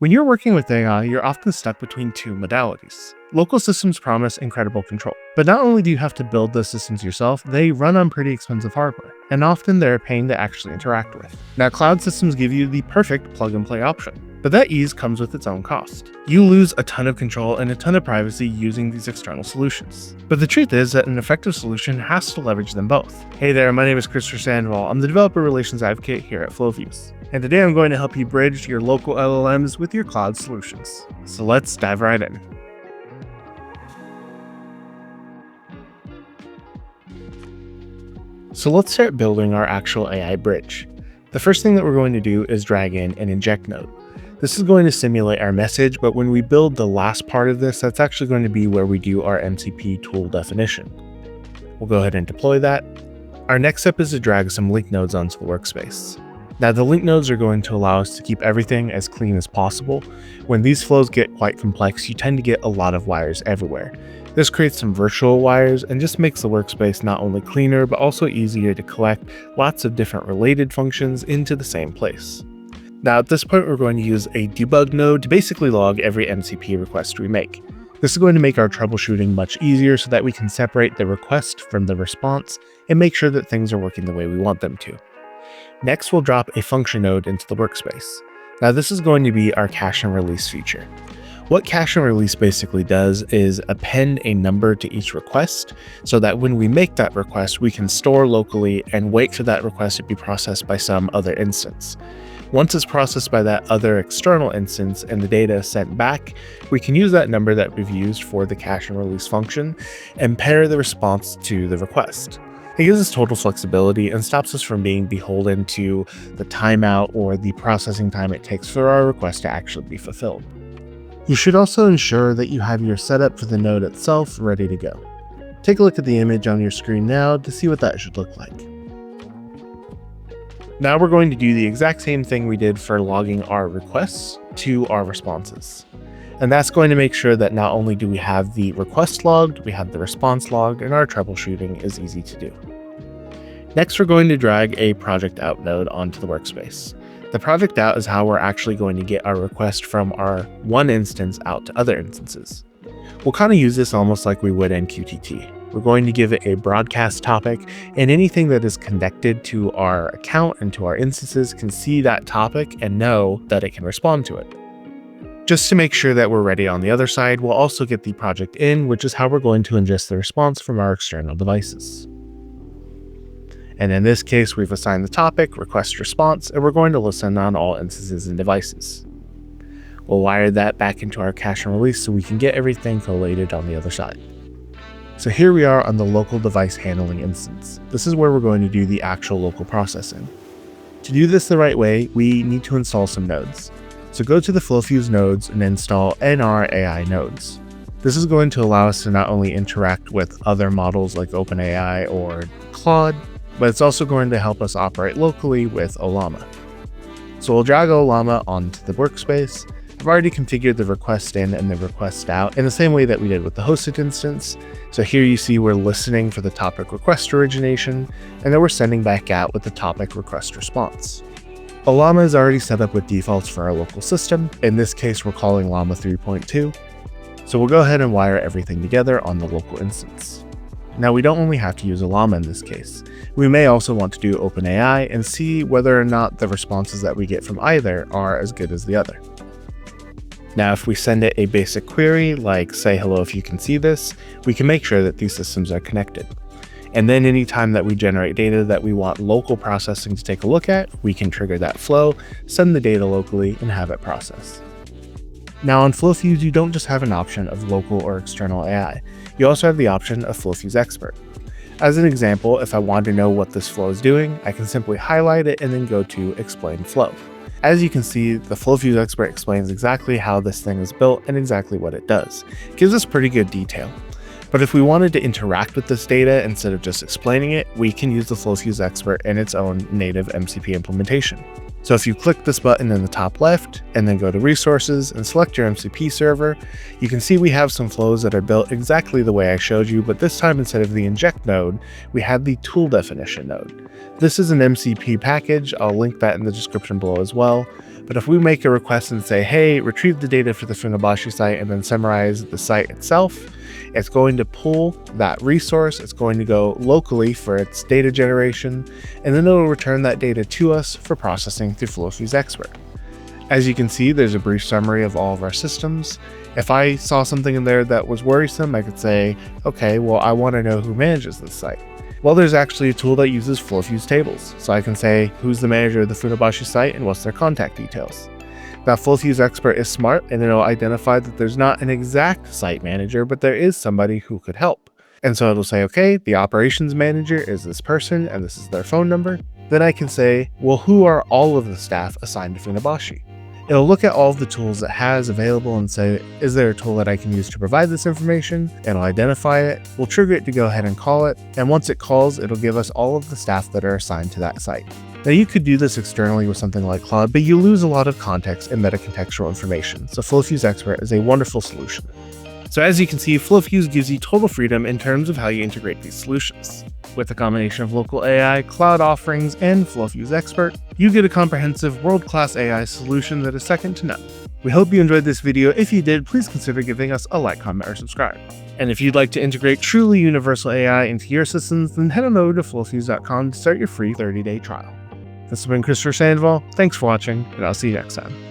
When you're working with AI, you're often stuck between two modalities. Local systems promise incredible control, but not only do you have to build those systems yourself, they run on pretty expensive hardware, and often they're a pain to actually interact with. Now, cloud systems give you the perfect plug-and-play option, but that ease comes with its own cost. You lose a ton of control and a ton of privacy using these external solutions. But the truth is that an effective solution has to leverage them both. Hey there, my name is Christopher Sandoval. I'm the Developer Relations Advocate here at FlowFuse. And today I'm going to help you bridge your local LLMs with your cloud solutions. So let's dive right in. So let's start building our actual AI bridge. The first thing that we're going to do is drag in an inject node. This is going to simulate our message, but when we build the last part of this, that's actually going to be where we do our MCP tool definition. We'll go ahead and deploy that. Our next step is to drag some link nodes onto the workspace. Now, the link nodes are going to allow us to keep everything as clean as possible. When these flows get quite complex, you tend to get a lot of wires everywhere. This creates some virtual wires and just makes the workspace not only cleaner, but also easier to collect lots of different related functions into the same place. Now, at this point, we're going to use a debug node to basically log every MCP request we make. This is going to make our troubleshooting much easier so that we can separate the request from the response and make sure that things are working the way we want them to. Next, we'll drop a function node into the workspace. Now, this is going to be our cache and release feature. What cache and release basically does is append a number to each request so that when we make that request, we can store locally and wait for that request to be processed by some other instance. Once it's processed by that other external instance and the data is sent back, we can use that number that we've used for the cache and release function and pair the response to the request. It gives us total flexibility and stops us from being beholden to the timeout or the processing time it takes for our request to actually be fulfilled. You should also ensure that you have your setup for the node itself ready to go. Take a look at the image on your screen now to see what that should look like. Now we're going to do the exact same thing we did for logging our requests to our responses. And that's going to make sure that not only do we have the request logged, we have the response logged, and our troubleshooting is easy to do. Next, we're going to drag a project out node onto the workspace. The project out is how we're actually going to get our request from our one instance out to other instances. We'll kind of use this almost like we would in QTT. We're going to give it a broadcast topic, and anything that is connected to our account and to our instances can see that topic and know that it can respond to it. Just to make sure that we're ready on the other side, we'll also get the project in, which is how we're going to ingest the response from our external devices. And in this case, we've assigned the topic, request response, and we're going to listen on all instances and devices. We'll wire that back into our cache and release so we can get everything collated on the other side. So here we are on the local device handling instance. This is where we're going to do the actual local processing. To do this the right way, we need to install some nodes. So go to the FlowFuse nodes and install NR AI nodes. This is going to allow us to not only interact with other models like OpenAI or Claude, but it's also going to help us operate locally with Ollama. So we'll drag Ollama onto the workspace. I've already configured the request in and the request out in the same way that we did with the hosted instance. So here you see we're listening for the topic request origination, and then we're sending back out with the topic request response. Ollama is already set up with defaults for our local system. In this case, we're calling Llama 3.2. So we'll go ahead and wire everything together on the local instance. Now, we don't only have to use Ollama in this case. We may also want to do OpenAI and see whether or not the responses that we get from either are as good as the other. Now, if we send it a basic query like say hello if you can see this, we can make sure that these systems are connected. And then anytime that we generate data that we want local processing to take a look at, we can trigger that flow, send the data locally, and have it processed. Now on FlowFuse, you don't just have an option of local or external AI. You also have the option of FlowFuse Expert. As an example, if I want to know what this flow is doing, I can simply highlight it and then go to Explain Flow. As you can see, the FlowFuse Expert explains exactly how this thing is built and exactly what it does. It gives us pretty good detail. But if we wanted to interact with this data instead of just explaining it, we can use the FlowFuse Expert in its own native MCP implementation. So if you click this button in the top left and then go to resources and select your MCP server, you can see we have some flows that are built exactly the way I showed you, but this time instead of the inject node, we have the tool definition node. This is an MCP package. I'll link that in the description below as well. But if we make a request and say, hey, retrieve the data for the Funabashi site and then summarize the site itself, it's going to pull that resource, it's going to go locally for its data generation, and then it'll return that data to us for processing through FlowFuse Expert. As you can see, there's a brief summary of all of our systems. If I saw something in there that was worrisome, I could say, okay, well, I want to know who manages this site. Well, there's actually a tool that uses FlowFuse tables. So I can say who's the manager of the Funabashi site and what's their contact details. Now, FlowFuse Expert is smart and it'll identify that there's not an exact site manager, but there is somebody who could help. And so it'll say, okay, the operations manager is this person and this is their phone number. Then I can say, well, who are all of the staff assigned to Funabashi? It'll look at all of the tools it has available and say, is there a tool that I can use to provide this information? And it'll identify it. We'll trigger it to go ahead and call it. And once it calls, it'll give us all of the staff that are assigned to that site. Now you could do this externally with something like Claude, but you lose a lot of context and meta-contextual information. So FlowFuse Expert is a wonderful solution. So as you can see, FlowFuse gives you total freedom in terms of how you integrate these solutions. With a combination of local AI, cloud offerings, and FlowFuse Expert, you get a comprehensive world-class AI solution that is second to none. We hope you enjoyed this video. If you did, please consider giving us a like, comment, or subscribe. And if you'd like to integrate truly universal AI into your systems, then head on over to flowfuse.com to start your free 30-day trial. This has been Christopher Sandoval. Thanks for watching, and I'll see you next time.